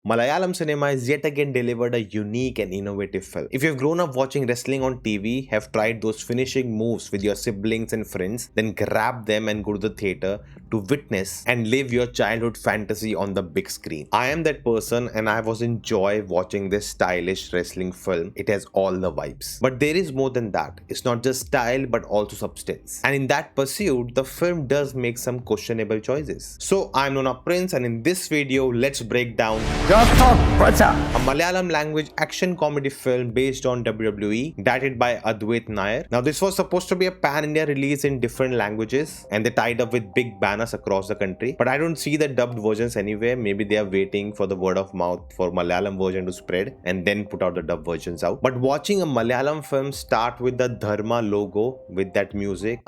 Malayalam cinema has yet again delivered a unique and innovative film. If you've grown up watching wrestling on TV, have tried those finishing moves with your siblings and friends, then grab them and go to the theatre to witness and live your childhood fantasy on the big screen. I am that person and I was enjoy watching this stylish wrestling film. It has all the vibes. But there is more than that. It's not just style but also substance. And in that pursuit, the film does make some questionable choices. So I'm Nona Prince, and in this video, let's break down Chatha Pacha, a Malayalam language action comedy film based on WWE, directed by Adhvaith Nayar. Now, this was supposed to be a pan-India release in different languages, and they tied up with big banners across the country. But I don't see the dubbed versions anywhere. Maybe they are waiting for the word of mouth for Malayalam version to spread and then put out the dubbed versions out. But watching a Malayalam film start with the Dharma logo with that music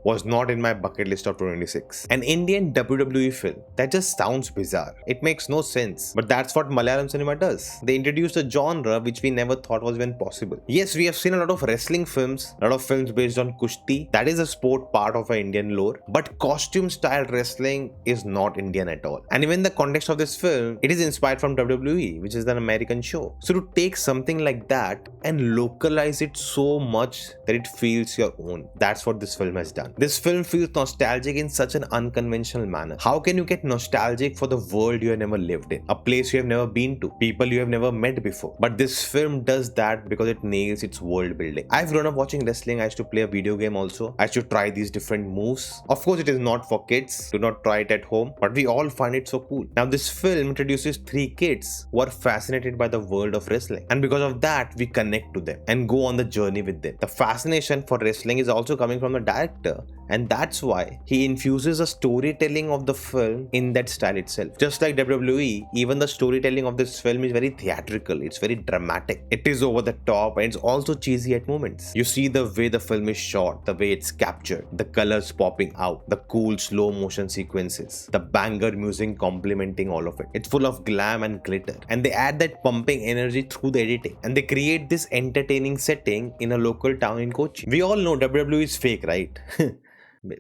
was not in my bucket list of 2026. An Indian WWE film, that just sounds bizarre. It makes no sense. But that's what Malayalam cinema does. They introduced a genre which we never thought was even possible. Yes, we have seen a lot of wrestling films, a lot of films based on kushti. That is a sport part of our Indian lore. But costume style wrestling is not Indian at all. And even the context of this film, it is inspired from WWE, which is an American show. So to take something like that and localize it so much that it feels your own, that's what this film has done. This film feels nostalgic in such an unconventional manner. How can you get nostalgic for the world you have never lived in, a place you have never been to, people you have never met before? But this film does that because it nails its world building. I've grown up watching wrestling. I used to play a video game also. I used to try these different moves. Of course, it is not for kids. Do not try it at home. But we all find it so cool. Now, this film introduces 3 kids who are fascinated by the world of wrestling. And because of that, we connect to them and go on the journey with them. The fascination for wrestling is also coming from the director. And that's why he infuses the storytelling of the film in that style itself. Just like WWE, even the storytelling of this film is very theatrical. It's very dramatic. It is over the top and it's also cheesy at moments. You see the way the film is shot, the way it's captured, the colors popping out, the cool slow motion sequences, the banger music complementing all of it. It's full of glam and glitter. And they add that pumping energy through the editing. And they create this entertaining setting in a local town in Kochi. We all know WWE is fake, right?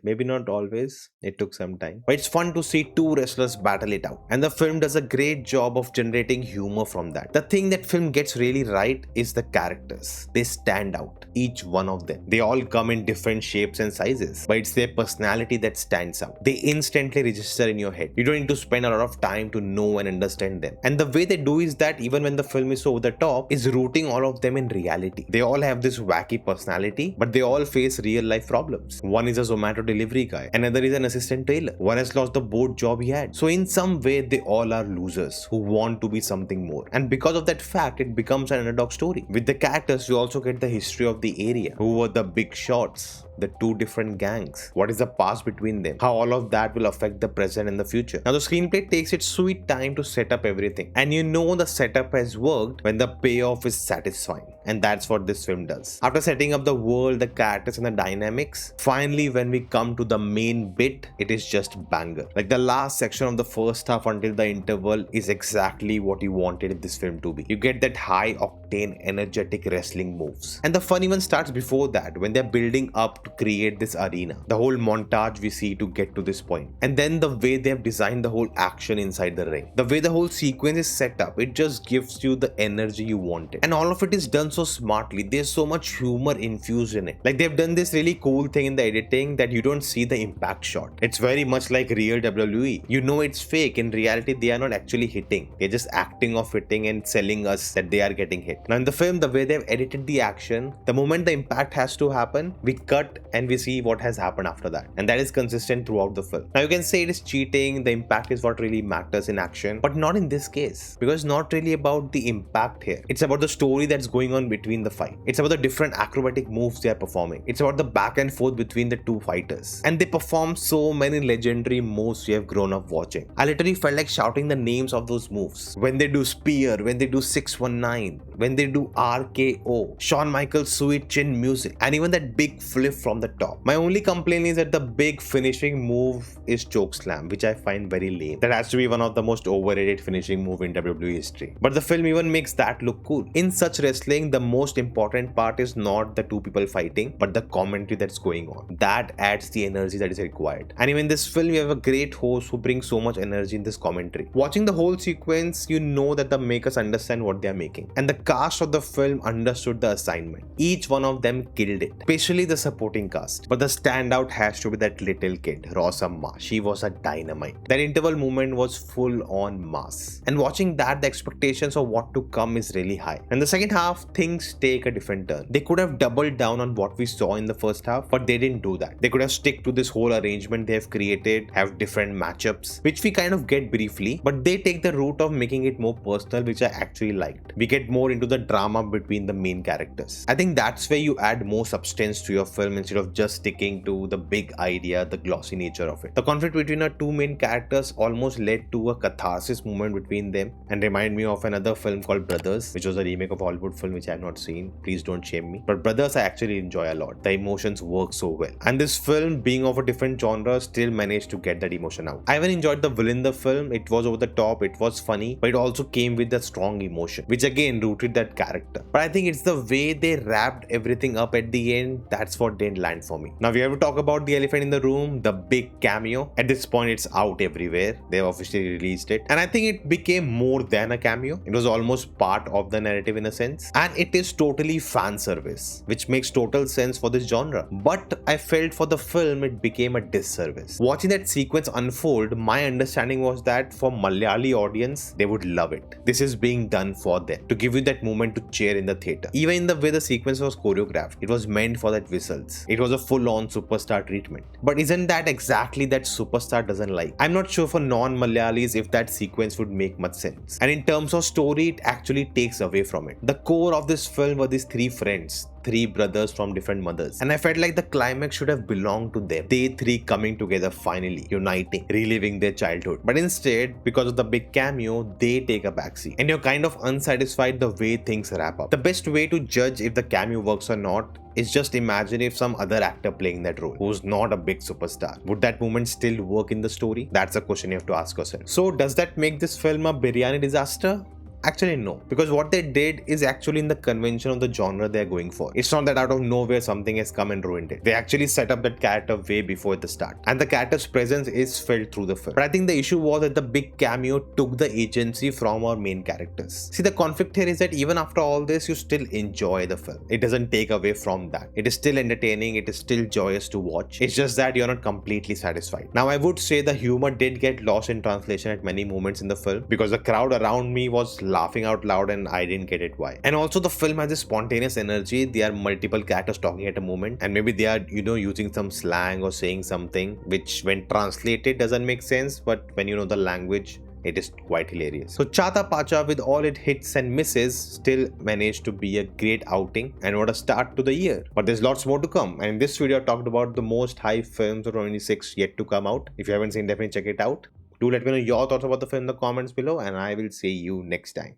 Maybe not always, it took some time. But it's fun to see 2 wrestlers battle it out. And the film does a great job of generating humor from that. The thing that film gets really right is the characters. They stand out, each one of them. They all come in different shapes and sizes, but it's their personality that stands out. They instantly register in your head. You don't need to spend a lot of time to know and understand them. And the way they do is that even when the film is over the top, is rooting all of them in reality. They all have this wacky personality, but they all face real life problems. One is a Zomato delivery guy, another is an assistant tailor, one has lost the board job he had. So in some way they all are losers who want to be something more, and because of that fact it becomes an underdog story. With the characters you also get the history of the area, who were the big shots, the 2 different gangs, what is the past between them, how all of that will affect the present and the future. Now the screenplay takes its sweet time to set up everything, and you know the setup has worked when the payoff is satisfying. And that's what this film does. After setting up the world, the characters and the dynamics, finally when we come to the main bit, it is just banger. Like the last section of the first half until the interval is exactly what you wanted this film to be. You get that high octane energetic wrestling moves. And the fun even starts before that, when they're building up to create this arena. The whole montage we see to get to this point. And then the way they have designed the whole action inside the ring. The way the whole sequence is set up, it just gives you the energy you wanted. And all of it is done so smartly. There's so much humor infused in it. Like they've done this really cool thing in the editing that you don't see the impact shot. It's very much like real WWE. You know it's fake. In reality, they are not actually hitting. They're just acting of hitting and selling us that they are getting hit. Now in the film, the way they've edited the action, the moment the impact has to happen, we cut and we see what has happened after that. And that is consistent throughout the film. Now you can say it is cheating, the impact is what really matters in action, but not in this case, because it's not really about the impact here. It's about the story that's going on between the fight. It's about the different acrobatic moves they are performing. It's about the back and forth between the 2 fighters. And they perform so many legendary moves we have grown up watching. I literally felt like shouting the names of those moves. When they do spear, when they do 619, when they do RKO, Shawn Michaels' sweet chin music, and even that big flip from the top. My only complaint is that the big finishing move is chokeslam, which I find very lame. That has to be one of the most overrated finishing move in WWE history. But the film even makes that look cool. In such wrestling, the most important part is not the two people fighting, but the commentary that's going on. That adds the energy that is required. And even in this film, you have a great host who brings so much energy in this commentary. Watching the whole sequence, you know that the makers understand what they are making. And the cast of the film understood the assignment. Each one of them killed it, especially the supporting cast. But the standout has to be that little kid, Rosamma. She was a dynamite. That interval movement was full on mass. And watching that, the expectations of what to come is really high. And the second half, things take a different turn. They could have doubled down on what we saw in the first half, but they didn't do that. They could have stick to this whole arrangement they have created, have different matchups, which we kind of get briefly, but they take the route of making it more personal, which I actually liked. We get more into the drama between the main characters. I think that's where you add more substance to your film instead of just sticking to the big idea, the glossy nature of it. The conflict between our two main characters almost led to a catharsis moment between them and remind me of another film called Brothers, which was a remake of a Hollywood film which I have not seen. Please don't shame me. But Brothers I actually enjoy a lot. The emotions work so well. And this film, being of a different genre, still managed to get that emotion out. I even enjoyed the villain in the film. It was over the top, it was funny, but it also came with a strong emotion, which again rooted that character. But I think it's the way they wrapped everything up at the end, that's what didn't land for me. Now we have to talk about the elephant in the room, the big cameo. At this point it's out everywhere. They've officially released it. And I think it became more than a cameo. It was almost part of the narrative in a sense. And it is totally fan service, which makes total sense for this genre. But I felt for the film it became a disservice. Watching that sequence unfold, my understanding was that for Malayali audience, they would love it. This is being done for them, to give you that moment to cheer in the theatre. Even in the way the sequence was choreographed, it was meant for that whistles. It was a full-on superstar treatment. But isn't that exactly that superstar doesn't like? I'm not sure for non-Malayalis if that sequence would make much sense. And in terms of story, it actually takes away from it. The core of this film were these three friends, three brothers from different mothers, and I felt like the climax should have belonged to them. They three coming together finally, uniting, reliving their childhood. But instead, because of the big cameo, they take a backseat, and you're kind of unsatisfied the way things wrap up. The best way to judge if the cameo works or not is just imagine if some other actor playing that role who's not a big superstar. Would that moment still work in the story? That's a question you have to ask yourself. So does that make this film a biryani disaster? Actually no, because what they did is actually in the convention of the genre they're going for. It's not that out of nowhere something has come and ruined it. They actually set up that character way before the start, and the character's presence is felt through the film. But I think the issue was that the big cameo took the agency from our main characters. See, the conflict here is that even after all this, you still enjoy the film. It doesn't take away from that. It is still entertaining, it is still joyous to watch. It's just that you're not completely satisfied. Now I would say the humor did get lost in translation at many moments in the film, because the crowd around me was laughing out loud and I didn't get it why. And also the film has a spontaneous energy. There are multiple characters talking at a moment, and maybe they are, using some slang or saying something which when translated doesn't make sense, but when you know the language, it is quite hilarious. So Chatha Pacha, with all its hits and misses, still managed to be a great outing, and what a start to the year. But there's lots more to come, and in this video I talked about the most hype films of 2026 yet to come out. If you haven't seen, definitely check it out. Do let me know your thoughts about the film in the comments below, and I will see you next time.